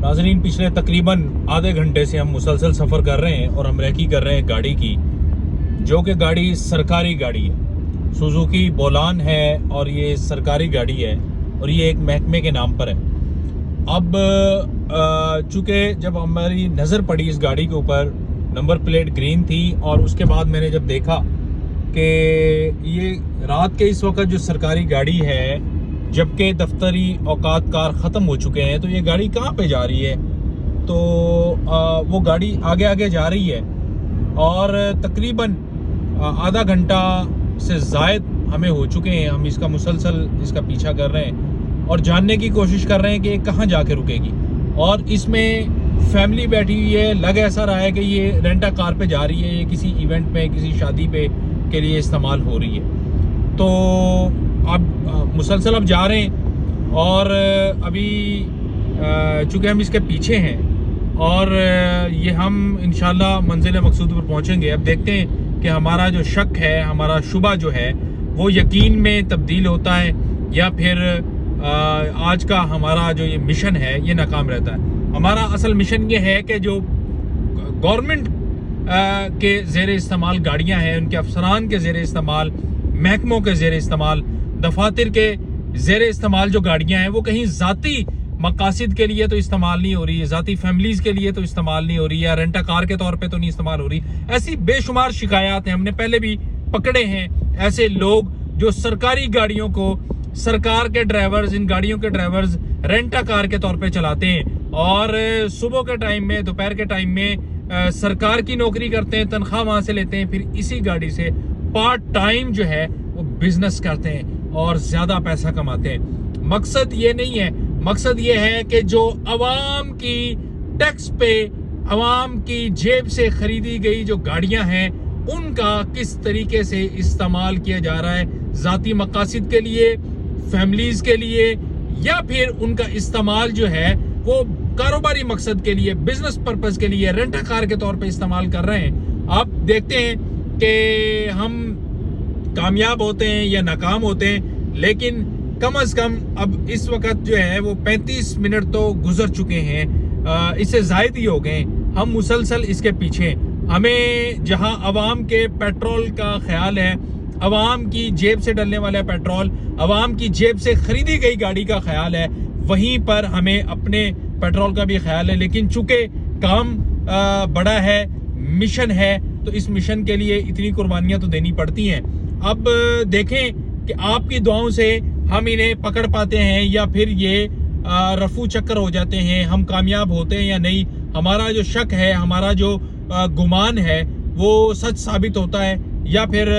नाज़रीन, पिछले तकरीबन आधे घंटे से हम मुसलसल सफ़र कर रहे हैं और हम रेकी कर रहे हैं गाड़ी की, जो कि गाड़ी सरकारी गाड़ी है। सुजुकी बोलान है और ये सरकारी गाड़ी है और ये एक महकमे के नाम पर है। अब चूँकि जब हमारी नज़र पड़ी इस गाड़ी के ऊपर, नंबर प्लेट ग्रीन थी और उसके बाद मैंने जब देखा कि ये रात के इस वक्त जो सरकारी गाड़ी है, जबकि दफ्तरी औकात कार ख़त्म हो चुके हैं, तो ये गाड़ी कहाँ पे जा रही है? तो वो गाड़ी आगे आगे जा रही है और तकरीबन आधा घंटा से ज़ायद हमें हो चुके हैं। हम इसका मुसलसल इसका पीछा कर रहे हैं और जानने की कोशिश कर रहे हैं कि ये कहाँ जाके रुकेगी। और इसमें फैमिली बैठी हुई है, लग ऐसा रहा है कि ये रेंटा कार पे जा रही है, ये किसी इवेंट में, किसी शादी पे के लिए इस्तेमाल हो रही है। तो अब मुसलसल अब जा रहे हैं और अभी चूँकि हम इसके पीछे हैं और ये हम इंशाल्लाह मंजिल मकसूद पर पहुँचेंगे। अब देखते हैं कि हमारा जो शक है, हमारा शुबा जो है, वो यकीन में तब्दील होता है या फिर आज का हमारा जो ये मिशन है ये नाकाम रहता है। हमारा असल मिशन ये है कि जो गवर्नमेंट के ज़ेर इस्तेमाल गाड़ियाँ हैं, उनके अफसरान के ज़ेर इस्तेमाल, महकमों के ज़ेर इस्तेमाल, दफातर के ज़ेर इस्तेमाल जो गाड़ियाँ हैं, वो कहीं ज़ाती मकासद के लिए तो इस्तेमाल नहीं हो रही है, ज़ाती फैमिलीज़ के लिए तो इस्तेमाल नहीं हो रही है, या रेंटा कार के तौर पे तो नहीं इस्तेमाल हो रही। ऐसी बेशुमार शिकायत हैं, हमने पहले भी पकड़े हैं ऐसे लोग जो सरकारी गाड़ियों को, सरकार के ड्राइवर्स, इन गाड़ियों के ड्राइवर्स रेंटा कार के तौर पे चलाते हैं और सुबह के टाइम में, दोपहर के टाइम में सरकार की नौकरी करते हैं, तनख्वाह वहाँ से लेते हैं, फिर इसी गाड़ी से पार्ट टाइम जो है वो बिजनेस करते हैं और ज़्यादा पैसा कमाते हैं। मकसद ये नहीं है, मकसद ये है कि जो अवाम की टैक्स पे, अवाम की जेब से खरीदी गई जो गाड़ियां हैं, उनका किस तरीके से इस्तेमाल किया जा रहा है, ज़ाती मकासद के लिए, फैमिलीज के लिए, या फिर उनका इस्तेमाल जो है वो कारोबारी मकसद के लिए, बिजनेस पर्पस के लिए, रेंटा कार के तौर पे इस्तेमाल कर रहे हैं। आप देखते हैं कि हम कामयाब होते हैं या नाकाम होते हैं, लेकिन कम अज कम अब इस वक्त जो है वो 35 मिनट तो गुजर चुके हैं, इससे ज़ायद ही हो गए। हम मुसलसल इसके पीछे, हमें जहां अवाम के पेट्रोल का ख्याल है, अवाम की जेब से डलने वाला पेट्रोल, अवाम की जेब से खरीदी गई गाड़ी का ख्याल है, वहीं पर हमें अपने पेट्रोल का भी ख्याल है। लेकिन चूंकि काम बड़ा है, मिशन है, तो इस मिशन के लिए इतनी कुर्बानियां तो देनी पड़ती हैं। अब देखें कि आपकी दुआओं से हम इन्हें पकड़ पाते हैं या फिर ये रफू चक्कर हो जाते हैं, हम कामयाब होते हैं या नहीं। हमारा जो शक है, हमारा जो गुमान है, वो सच साबित होता है या फिर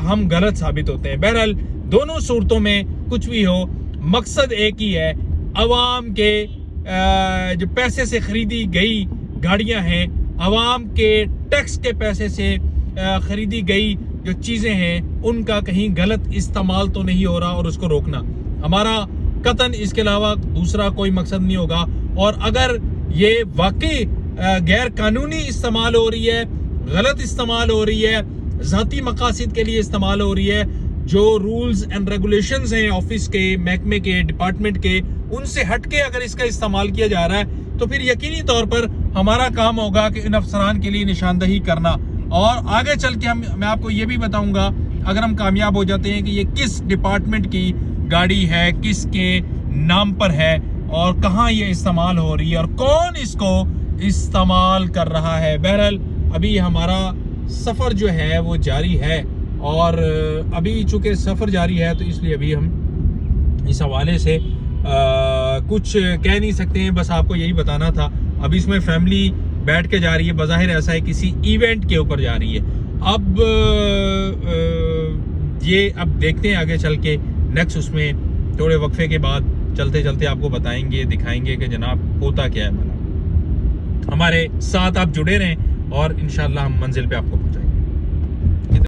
हम गलत साबित होते हैं। बहरहाल दोनों सूरतों में कुछ भी हो, मकसद एक ही है, अवाम के जो पैसे से खरीदी गई गाड़ियां हैं, अवाम के टैक्स के पैसे से खरीदी गई जो चीज़ें हैं, उनका कहीं गलत इस्तेमाल तो नहीं हो रहा और उसको रोकना हमारा कतन, इसके अलावा दूसरा कोई मकसद नहीं होगा। और अगर ये वाकई गैर कानूनी इस्तेमाल हो रही है, गलत इस्तेमाल हो रही है, ज़ाती मकासद के लिए इस्तेमाल हो रही है, जो रूल्स एंड रेगुलेशंस हैं ऑफिस के, महकमे के, डिपार्टमेंट के, उनसे हटके अगर इसका इस्तेमाल किया जा रहा है, तो फिर यकीनी तौर पर हमारा काम होगा कि इन अफसरान के लिए निशानदही करना। और आगे चल के मैं आपको ये भी बताऊंगा, अगर हम कामयाब हो जाते हैं, कि ये किस डिपार्टमेंट की गाड़ी है, किसके नाम पर है और कहाँ ये इस्तेमाल हो रही है और कौन इसको इस्तेमाल कर रहा है। बहरहाल अभी हमारा सफ़र जो है वो जारी है और अभी चूँकि सफ़र जारी है, तो इसलिए अभी हम इस हवाले से कुछ कह नहीं सकते हैं। बस आपको यही बताना था। अभी इसमें फैमिली बैठ के जा रही है, बज़ाहिर ऐसा है किसी इवेंट के ऊपर जा रही है। अब ये अब देखते हैं आगे चल के नेक्स्ट, उसमें थोड़े वक्फे के बाद चलते चलते आपको बताएंगे, दिखाएंगे कि जनाब होता क्या है। हमारे साथ आप जुड़े रहें और इंशाल्लाह हम मंजिल पे आपको